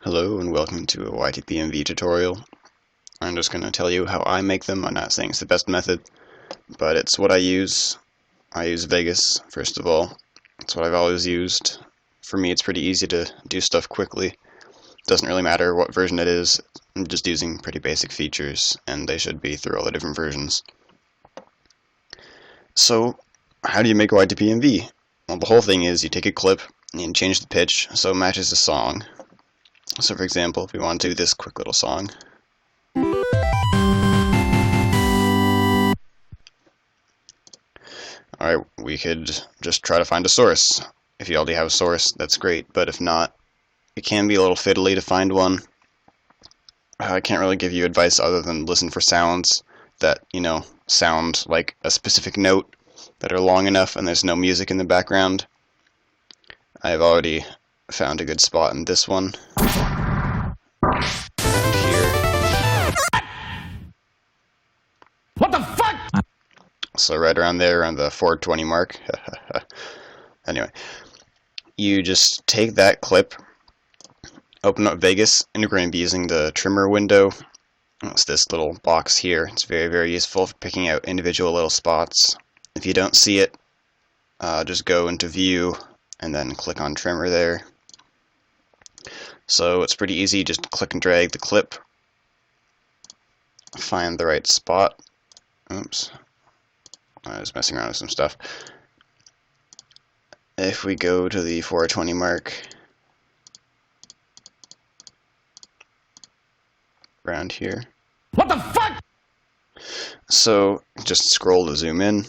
Hello and welcome to a YTPMV tutorial. I'm just going to tell you how I make them. I'm not saying it's the best method, but it's what I use. I use Vegas, first of all. It's what I've always used. For me, it's pretty easy to do stuff quickly. Doesn't really matter what version it is. I'm just using pretty basic features, and they should be through all the different versions. So, how do you make a YTPMV? Well, the whole thing is you take a clip and change the pitch so it matches the song. So for example, if we want to do this quick little song, alright, we could just try to find a source. If you already have a source, that's great, but if not, it can be a little fiddly to find one. I can't really give you advice other than listen for sounds that, sound like a specific note, that are long enough and there's no music in the background. I've already found a good spot in this one. And here. What the fuck? So right around there, around the 420 mark. Anyway, you just take that clip, open up Vegas, and you're going to be using the trimmer window. It's this little box here. It's very, very useful for picking out individual little spots. If you don't see it, just go into View and then click on Trimmer there. So it's pretty easy, just click and drag the clip, find the right spot. Oops, I was messing around with some stuff. If we go to the 420 mark, around here. What the fuck? So just scroll to zoom in.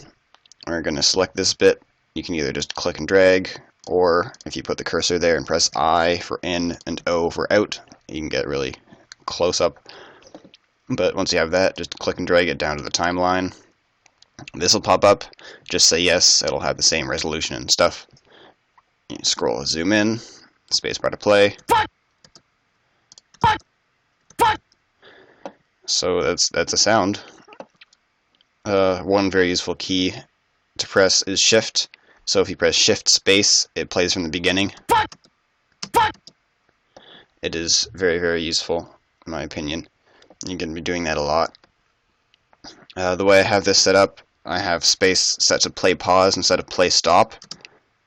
We're going to select this bit. You can either just click and drag, or if you put the cursor there and press I for in and O for out, you can get really close up. But once you have that, just click and drag it down to the timeline. This will pop up. Just say yes. It'll have the same resolution and stuff. You scroll, zoom in, spacebar to play. Fuck! Fuck! Fuck! So that's a sound. One very useful key to press is Shift. So if you press Shift space, it plays from the beginning. Fuck! Fuck! It is very, very useful, in my opinion. You're going to be doing that a lot. The way I have this set up, I have space set to play pause instead of play stop.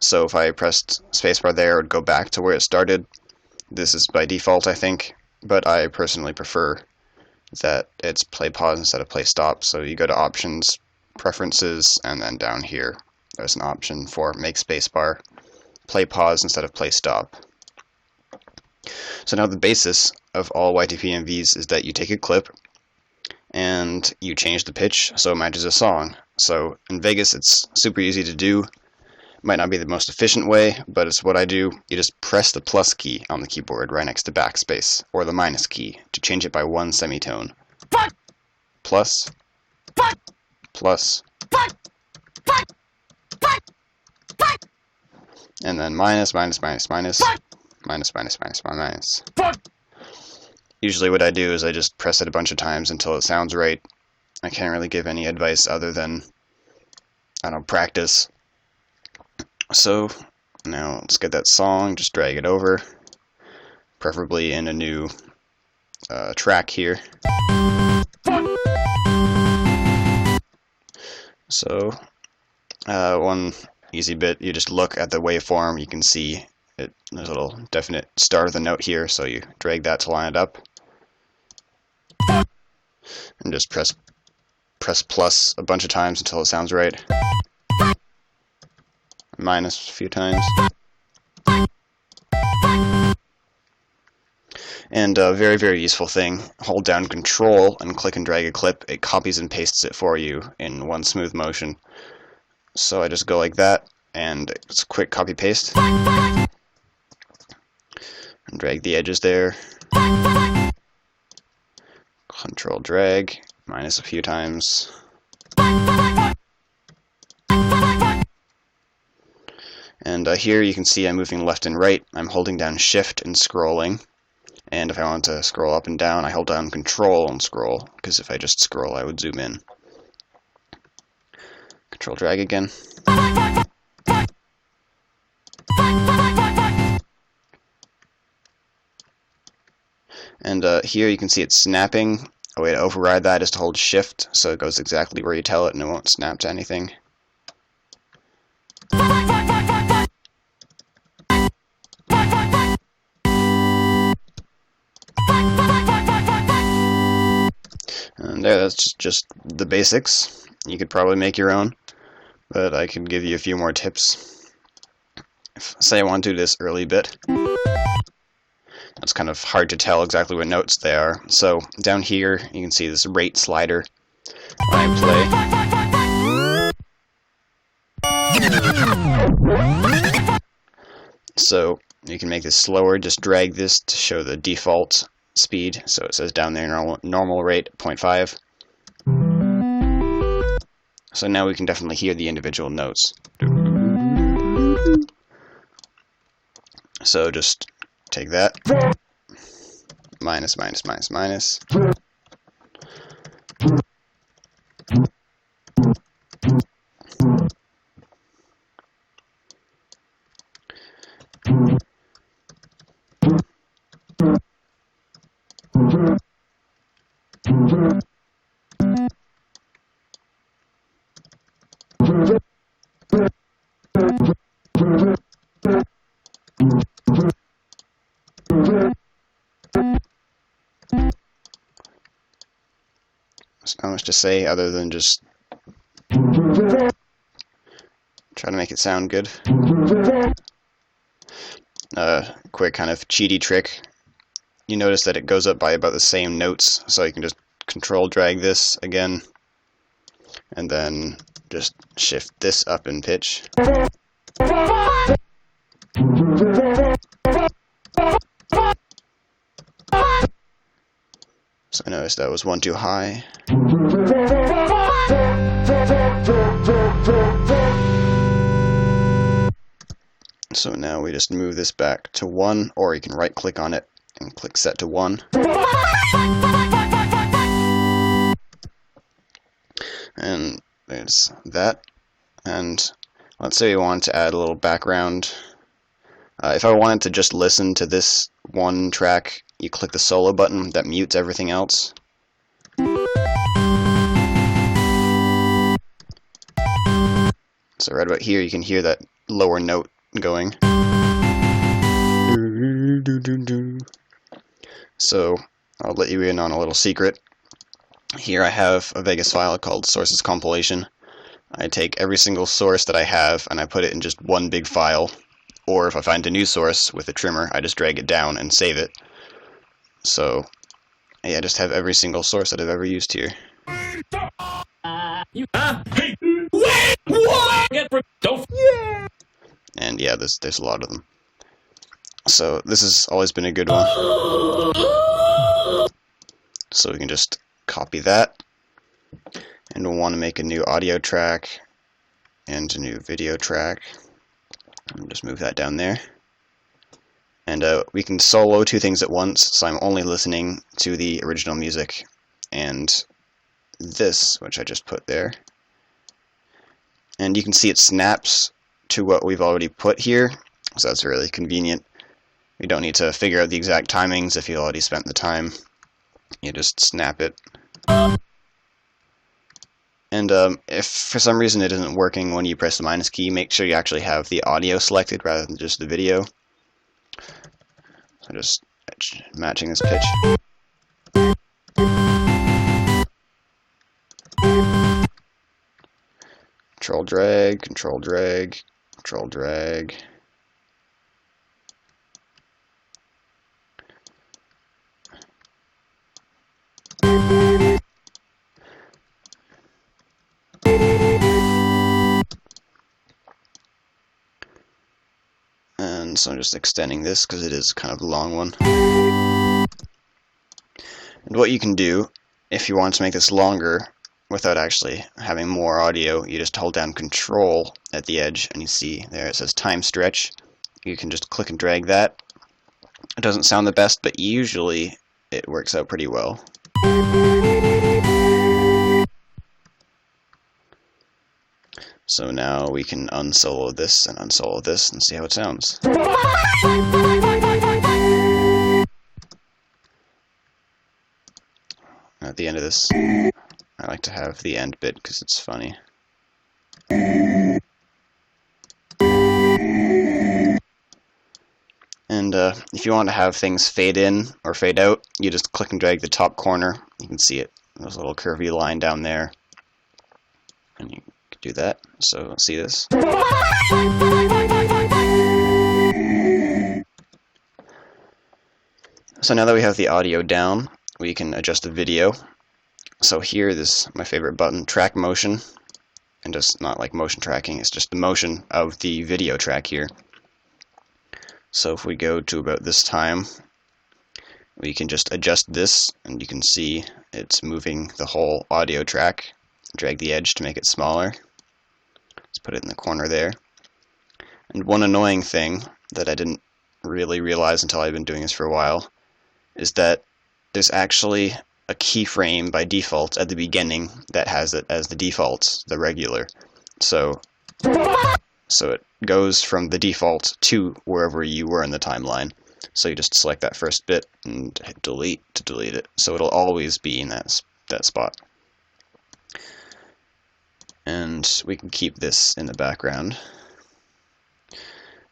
So if I pressed spacebar there, it would go back to where it started. This is by default, I think, but I personally prefer that it's play pause instead of play stop. So you go to Options, Preferences, and then down here there's an option for make spacebar play pause instead of play stop. So now the basis of all YTPMVs is that you take a clip and you change the pitch so it matches a song. So in Vegas it's super easy to do. Might not be the most efficient way, but it's what I do. You just press the plus key on the keyboard right next to backspace, or the minus key to change it by one semitone. Fuck! Plus, Fuck! plus, Fuck! Fuck! Fuck! Fuck! and then minus, minus, minus, minus, Fuck! minus, minus, minus, minus. Fuck! Usually what I do is I just press it a bunch of times until it sounds right. I can't really give any advice other than, practice. So now let's get that song, just drag it over, preferably in a new track here. So one easy bit, you just look at the waveform, you can see it. There's a little definite start of the note here, so you drag that to line it up. And just press plus a bunch of times until it sounds right. Minus a few times. And a very, very useful thing, hold down Control and click and drag a clip. It copies and pastes it for you in one smooth motion. So I just go like that, and it's a quick copy paste. And drag the edges there. Control drag, minus a few times. And here you can see I'm moving left and right. I'm holding down Shift and scrolling. And if I want to scroll up and down, I hold down Control and scroll, because if I just scroll, I would zoom in. Control drag again. And here you can see it's snapping. A way to override that is to hold shift, so it goes exactly where you tell it and it won't snap to anything. And there, that's just the basics. You could probably make your own, but I could give you a few more tips. If, say I want to do this early bit, it's kind of hard to tell exactly what notes they are. So down here, you can see this rate slider. When I play, so you can make this slower. Just drag this to show the default speed. So it says down there normal rate 0.5. So now we can definitely hear the individual notes. So just take that. Minus, minus, minus, minus. There's not much to say other than just try to make it sound good. Quick kind of cheaty trick. You notice that it goes up by about the same notes, so you can just control drag this again, and then just shift this up in pitch. So I noticed that was one too high. So now we just move this back to 1, or you can right click on it and click set to 1. And there's that. And let's say we want to add a little background. If I wanted to just listen to this one track, you click the solo button that mutes everything else. So right about here you can hear that lower note going. So I'll let you in on a little secret. Here I have a Vegas file called sources compilation. I take every single source that I have and I put it in just one big file. Or if I find a new source with a trimmer, I just drag it down and save it. So yeah, I just have every single source that I've ever used here. And yeah, there's a lot of them. So this has always been a good one. So we can just copy that. And we'll want to make a new audio track and a new video track. And just move that down there. And we can solo two things at once, so I'm only listening to the original music and this, which I just put there. And you can see it snaps to what we've already put here, so that's really convenient. We don't need to figure out the exact timings if you already spent the time. You just snap it. And if for some reason it isn't working when you press the minus key, make sure you actually have the audio selected rather than just the video. So just matching this pitch. Control drag, control drag, control drag. And so I'm just extending this because it is kind of a long one. And what you can do, if you want to make this longer without actually having more audio, you just hold down Control at the edge and you see there it says time stretch. You can just click and drag that. It doesn't sound the best, but usually it works out pretty well. So now we can unsolo this and unsolo this and see how it sounds. At the end of this, I like to have the end bit because it's funny. And if you want to have things fade in or fade out, you just click and drag the top corner. You can see it. There's a little curvy line down there. And you can do that. So see this? So now that we have the audio down, we can adjust the video. So here, this is my favorite button, track motion. And just not like motion tracking, it's just the motion of the video track here. So if we go to about this time, we can just adjust this, and you can see it's moving the whole audio track. Drag the edge to make it smaller. Let's put it in the corner there. And one annoying thing that I didn't really realize until I've been doing this for a while is that there's actually a keyframe by default at the beginning that has it as the default, the regular. So it goes from the default to wherever you were in the timeline. So you just select that first bit and hit delete to delete it. So it'll always be in that spot. And we can keep this in the background.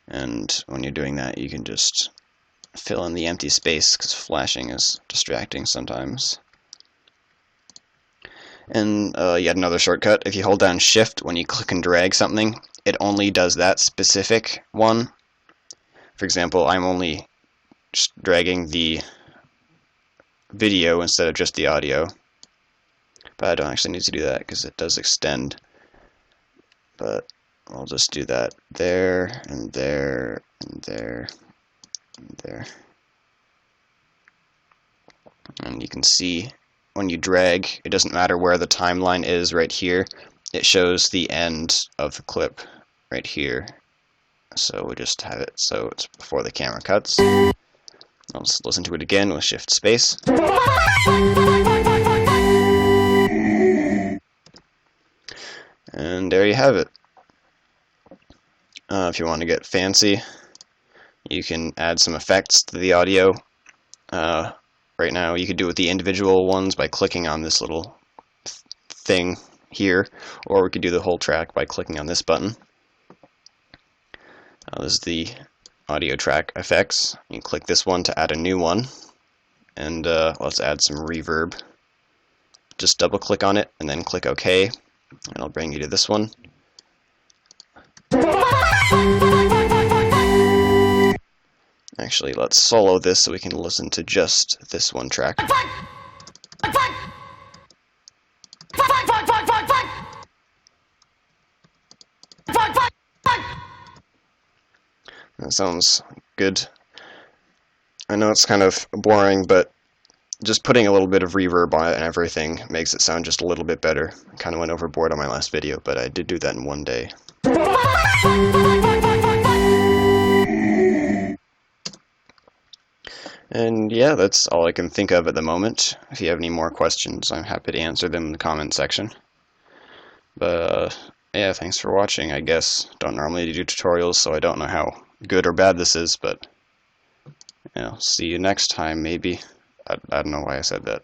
And when you're doing that, you can just fill in the empty space because flashing is distracting sometimes. And yet another shortcut, if you hold down Shift when you click and drag something, it only does that specific one. For example, I'm only just dragging the video instead of just the audio. But I don't actually need to do that because it does extend. But I'll just do that there, and there, and there, and there. And you can see when you drag, it doesn't matter where the timeline is right here. It shows the end of the clip right here. So we just have it so it's before the camera cuts. I'll just listen to it again with Shift Space. And there you have it. If you want to get fancy, you can add some effects to the audio. Right now, you could do it with the individual ones by clicking on this little thing here, or we could do the whole track by clicking on this button. This is the audio track effects. You can click this one to add a new one, and let's add some reverb. Just double click on it and then click OK, and I'll bring you to this one. Actually, let's solo this so we can listen to just this one track. That sounds good. I know it's kind of boring, but just putting a little bit of reverb on it and everything makes it sound just a little bit better. I kind of went overboard on my last video, but I did do that in one day. And yeah, that's all I can think of at the moment. If you have any more questions, I'm happy to answer them in the comment section. But yeah, thanks for watching, I guess. Don't normally do tutorials, so I don't know how good or bad this is, but see you next time, maybe. I don't know why I said that.